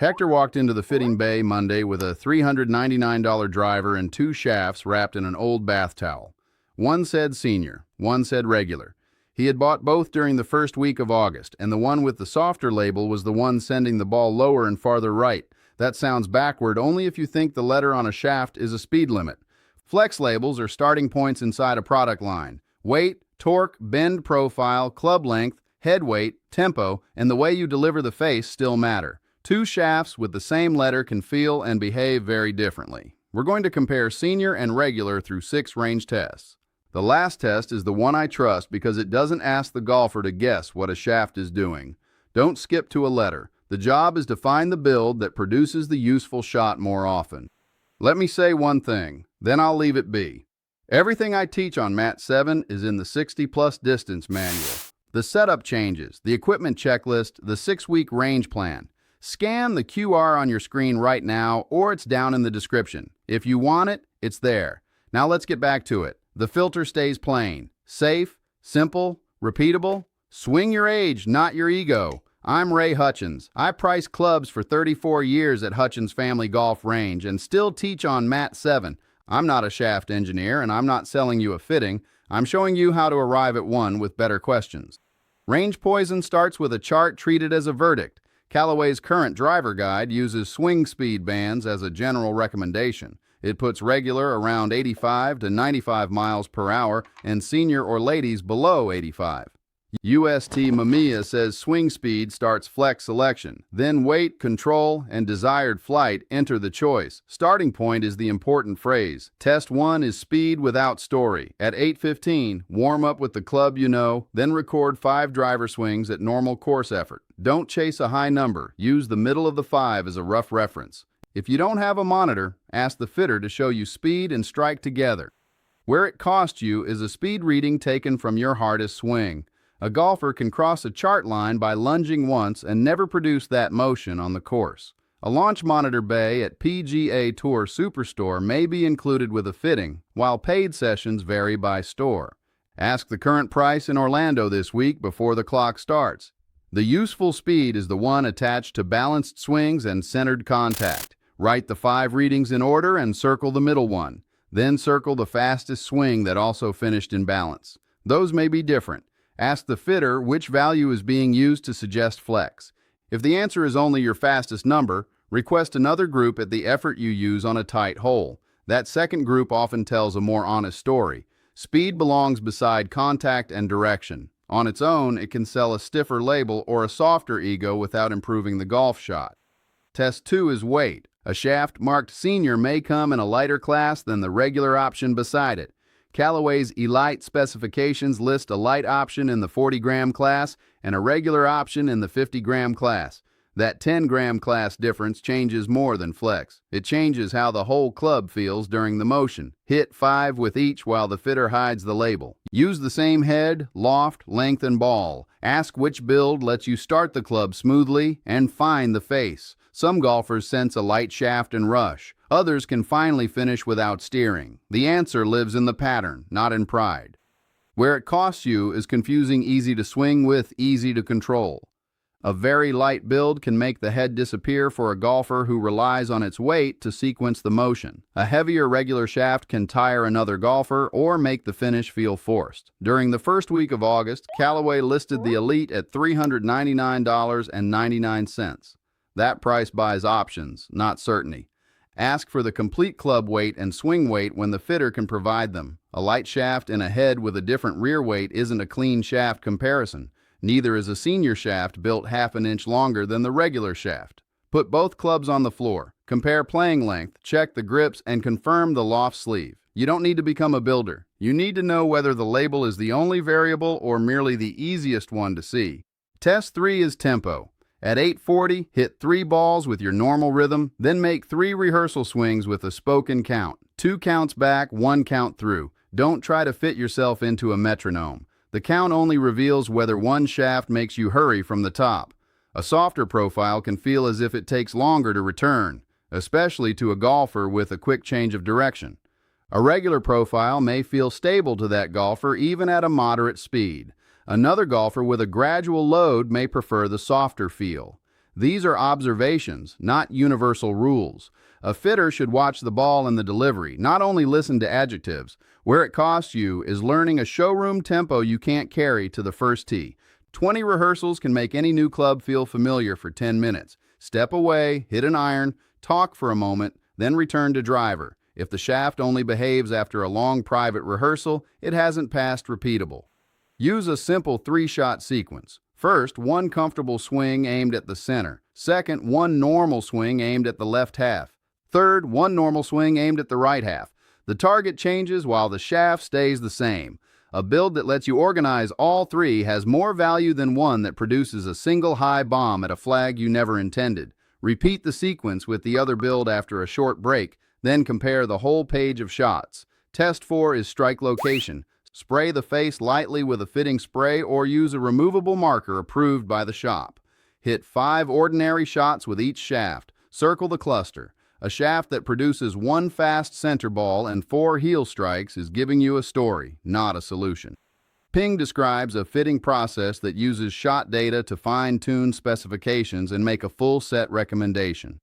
Hector walked into the fitting bay Monday with a $399 driver and two shafts wrapped in an old bath towel. One said senior, one said regular. He had bought both during the first week of August, and the one with the softer label was the one sending the ball lower and farther right. That sounds backward only if you think the letter on a shaft is a speed limit. Flex labels are starting points inside a product line. Weight, torque, bend profile, club length, head weight, tempo, and the way you deliver the face still matter. Two shafts with the same letter can feel and behave very differently. We're going to compare senior and regular through 6 range tests. The last test is the one I trust because it doesn't ask the golfer to guess what a shaft is doing. Don't skip to a letter. The job is to find the build that produces the useful shot more often. Let me say one thing, then I'll leave it be. Everything I teach on Mat 7 is in the 60-plus distance manual. The setup changes, the equipment checklist, the 6-week range plan. Scan the QR on your screen right now, or it's down in the description. If you want it, it's there. Now let's get back to it. The filter stays plain, safe, simple, repeatable. Swing your age, not your ego. I'm Ray Hutchins. I price clubs for 34 years at Hutchins Family Golf Range and still teach on Mat 7. I'm not a shaft engineer, and I'm not selling you a fitting. I'm showing you how to arrive at one with better questions. Range Poison starts with a chart treated as a verdict. Callaway's current driver guide uses swing speed bands as a general recommendation. It puts regular around 85 to 95 miles per hour and senior or ladies below 85. UST Mamiya says swing speed starts flex selection. Then weight, control, and desired flight enter the choice. Starting point is the important phrase. Test 1 is speed without story. At 8:15, warm up with the club you know, then record 5 driver swings at normal course effort. Don't chase a high number. Use the middle of the 5 as a rough reference. If you don't have a monitor, ask the fitter to show you speed and strike together. Where it costs you is a speed reading taken from your hardest swing. A golfer can cross a chart line by lunging once and never produce that motion on the course. A launch monitor bay at PGA Tour Superstore may be included with a fitting, while paid sessions vary by store. Ask the current price in Orlando this week before the clock starts. The useful speed is the one attached to balanced swings and centered contact. Write the 5 readings in order and circle the middle one. Then circle the fastest swing that also finished in balance. Those may be different. Ask the fitter which value is being used to suggest flex. If the answer is only your fastest number, request another group at the effort you use on a tight hole. That second group often tells a more honest story. Speed belongs beside contact and direction. On its own, it can sell a stiffer label or a softer ego without improving the golf shot. Test 2 is weight. A shaft marked senior may come in a lighter class than the regular option beside it. Callaway's Elite specifications list a light option in the 40-gram class and a regular option in the 50-gram class. That 10-gram class difference changes more than flex. It changes how the whole club feels during the motion. Hit 5 with each while the fitter hides the label. Use the same head, loft, length, and ball. Ask which build lets you start the club smoothly and find the face. Some golfers sense a light shaft and rush. Others can finally finish without steering. The answer lives in the pattern, not in pride. Where it costs you is confusing easy to swing with easy to control. A very light build can make the head disappear for a golfer who relies on its weight to sequence the motion. A heavier regular shaft can tire another golfer or make the finish feel forced. During the first week of August, Callaway listed the Elite at $399.99. That price buys options, not certainty. Ask for the complete club weight and swing weight when the fitter can provide them. A light shaft in a head with a different rear weight isn't a clean shaft comparison. Neither is a senior shaft built half an inch longer than the regular shaft. Put both clubs on the floor. Compare playing length, check the grips, and confirm the loft sleeve. You don't need to become a builder. You need to know whether the label is the only variable or merely the easiest one to see. Test 3 is tempo. At 8:40, hit 3 balls with your normal rhythm, then make 3 rehearsal swings with a spoken count. 2 counts back, 1 count through. Don't try to fit yourself into a metronome. The count only reveals whether one shaft makes you hurry from the top. A softer profile can feel as if it takes longer to return, especially to a golfer with a quick change of direction. A regular profile may feel stable to that golfer even at a moderate speed. Another golfer with a gradual load may prefer the softer feel. These are observations, not universal rules. A fitter should watch the ball and the delivery, not only listen to adjectives. Where it costs you is learning a showroom tempo you can't carry to the first tee. 20 rehearsals can make any new club feel familiar for 10 minutes. Step away, hit an iron, talk for a moment, then return to driver. If the shaft only behaves after a long private rehearsal, it hasn't passed repeatable. Use a simple 3-shot sequence. First, one comfortable swing aimed at the center. Second, one normal swing aimed at the left half. Third, one normal swing aimed at the right half. The target changes while the shaft stays the same. A build that lets you organize all three has more value than one that produces a single high bomb at a flag you never intended. Repeat the sequence with the other build after a short break, then compare the whole page of shots. Test 4 is strike location. Spray the face lightly with a fitting spray or use a removable marker approved by the shop. Hit 5 ordinary shots with each shaft. Circle the cluster. A shaft that produces 1 fast center ball and 4 heel strikes is giving you a story, not a solution. Ping describes a fitting process that uses shot data to fine-tune specifications and make a full set recommendation.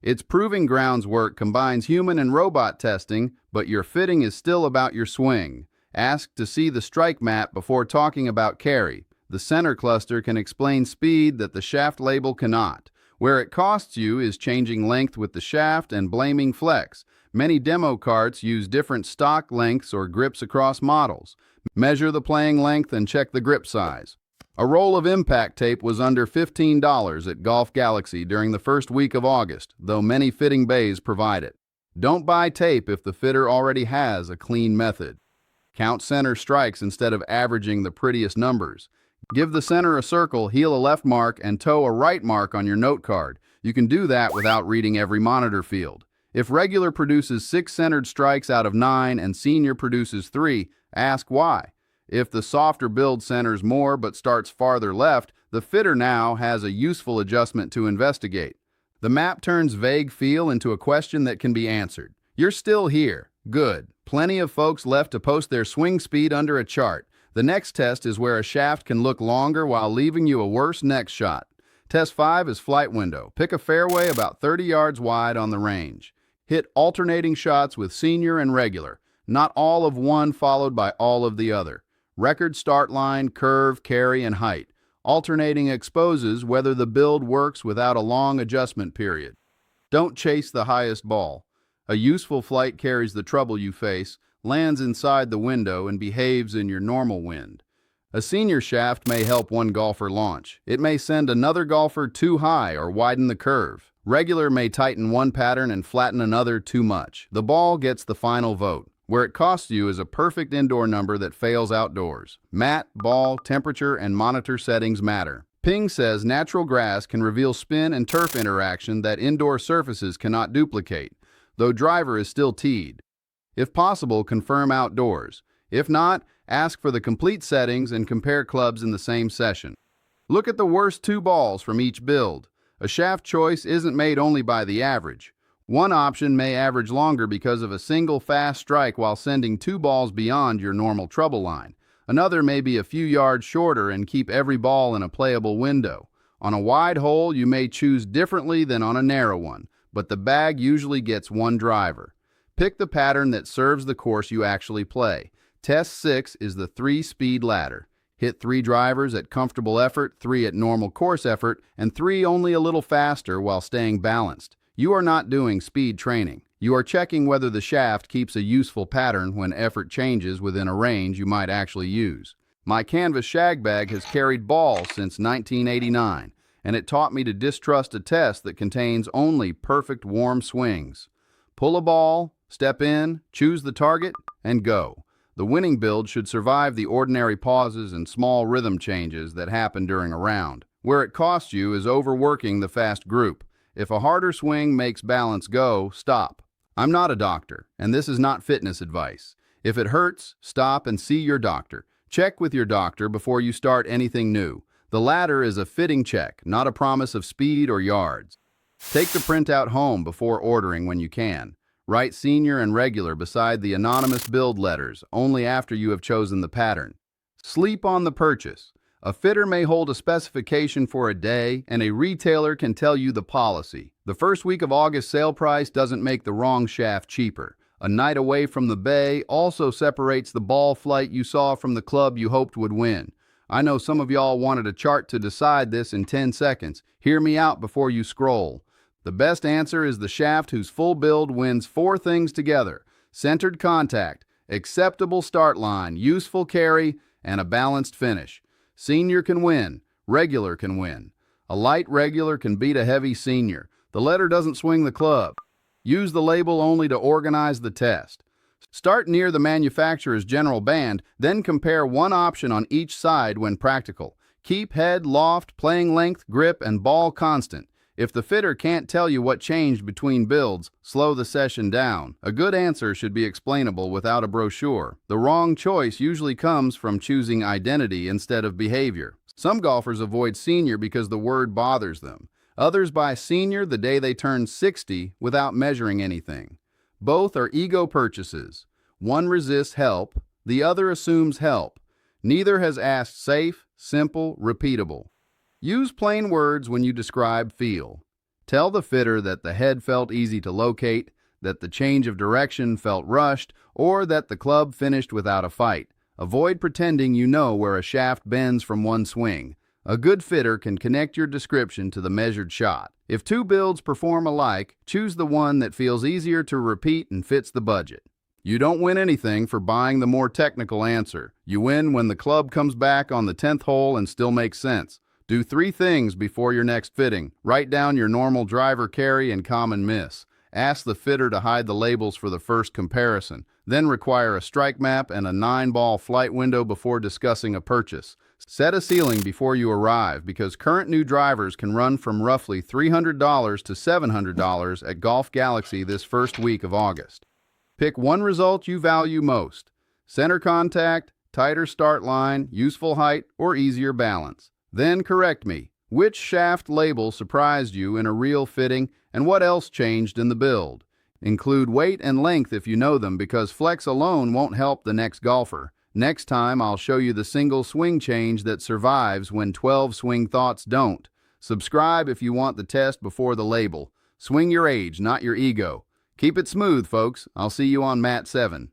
Its Proving Grounds work combines human and robot testing, but your fitting is still about your swing. Ask to see the strike map before talking about carry. The center cluster can explain speed that the shaft label cannot. Where it costs you is changing length with the shaft and blaming flex. Many demo carts use different stock lengths or grips across models. Measure the playing length and check the grip size. A roll of impact tape was under $15 at Golf Galaxy during the first week of August, though many fitting bays provide it. Don't buy tape if the fitter already has a clean method. Count center strikes instead of averaging the prettiest numbers. Give the center a circle, heel a left mark, and toe a right mark on your note card. You can do that without reading every monitor field. If regular produces 6 centered strikes out of 9 and senior produces 3, ask why. If the softer build centers more but starts farther left, the fitter now has a useful adjustment to investigate. The map turns vague feel into a question that can be answered. You're still here. Good. Plenty of folks left to post their swing speed under a chart. The next test is where a shaft can look longer while leaving you a worse next shot. Test 5 is flight window. Pick a fairway about 30 yards wide on the range. Hit alternating shots with senior and regular, not all of one followed by all of the other. Record start line, curve, carry, and height. Alternating exposes whether the build works without a long adjustment period. Don't chase the highest ball. A useful flight carries the trouble you face, lands inside the window, and behaves in your normal wind. A senior shaft may help one golfer launch. It may send another golfer too high or widen the curve. Regular may tighten one pattern and flatten another too much. The ball gets the final vote. Where it costs you is a perfect indoor number that fails outdoors. Mat, ball, temperature, and monitor settings matter. Ping says natural grass can reveal spin and turf interaction that indoor surfaces cannot duplicate, though driver is still teed. If possible, confirm outdoors. If not, ask for the complete settings and compare clubs in the same session. Look at the worst 2 balls from each build. A shaft choice isn't made only by the average. One option may average longer because of a single fast strike while sending 2 balls beyond your normal trouble line. Another may be a few yards shorter and keep every ball in a playable window. On a wide hole, you may choose differently than on a narrow one, but the bag usually gets 1 driver. Pick the pattern that serves the course you actually play. Test 6 is the 3-speed ladder. Hit 3 drivers at comfortable effort, 3 at normal course effort, and 3 only a little faster while staying balanced. You are not doing speed training. You are checking whether the shaft keeps a useful pattern when effort changes within a range you might actually use. My canvas shag bag has carried balls since 1989, and it taught me to distrust a test that contains only perfect warm swings. Pull a ball, step in, choose the target, and go. The winning build should survive the ordinary pauses and small rhythm changes that happen during a round. Where it costs you is overworking the fast group. If a harder swing makes balance go, stop. I'm not a doctor, and this is not fitness advice. If it hurts, stop and see your doctor. Check with your doctor before you start anything new. The ladder is a fitting check, not a promise of speed or yards. Take the printout home before ordering when you can. Write senior and regular beside the anonymous build letters only after you have chosen the pattern. Sleep on the purchase. A fitter may hold a specification for a day, and a retailer can tell you the policy. The first week of August sale price doesn't make the wrong shaft cheaper. A night away from the bay also separates the ball flight you saw from the club you hoped would win. I know some of y'all wanted a chart to decide this in 10 seconds. Hear me out before you scroll. The best answer is the shaft whose full build wins 4 things together: centered contact, acceptable start line, useful carry, and a balanced finish. Senior can win. Regular can win. A light regular can beat a heavy senior. The letter doesn't swing the club. Use the label only to organize the test. Start near the manufacturer's general band, then compare one option on each side when practical. Keep head, loft, playing length, grip, and ball constant. If the fitter can't tell you what changed between builds, slow the session down. A good answer should be explainable without a brochure. The wrong choice usually comes from choosing identity instead of behavior. Some golfers avoid senior because the word bothers them. Others buy senior the day they turn 60 without measuring anything. Both are ego purchases. One resists help, the other assumes help. Neither has asked safe, simple, repeatable. Use plain words when you describe feel. Tell the fitter that the head felt easy to locate, that the change of direction felt rushed, or that the club finished without a fight. Avoid pretending you know where a shaft bends from one swing. A good fitter can connect your description to the measured shot. If 2 builds perform alike, choose the one that feels easier to repeat and fits the budget. You don't win anything for buying the more technical answer. You win when the club comes back on the 10th hole and still makes sense. Do 3 things before your next fitting. Write down your normal driver carry and common miss. Ask the fitter to hide the labels for the first comparison. Then require a strike map and a 9-ball flight window before discussing a purchase. Set a ceiling before you arrive, because current new drivers can run from roughly $300 to $700 at Golf Galaxy this first week of August. Pick one result you value most: center contact, tighter start line, useful height, or easier balance. Then correct me. Which shaft label surprised you in a real fitting, and what else changed in the build? Include weight and length if you know them, because flex alone won't help the next golfer. Next time, I'll show you the single swing change that survives when 12 swing thoughts don't. Subscribe if you want the test before the label. Swing your age, not your ego. Keep it smooth, folks. I'll see you on Mat 7.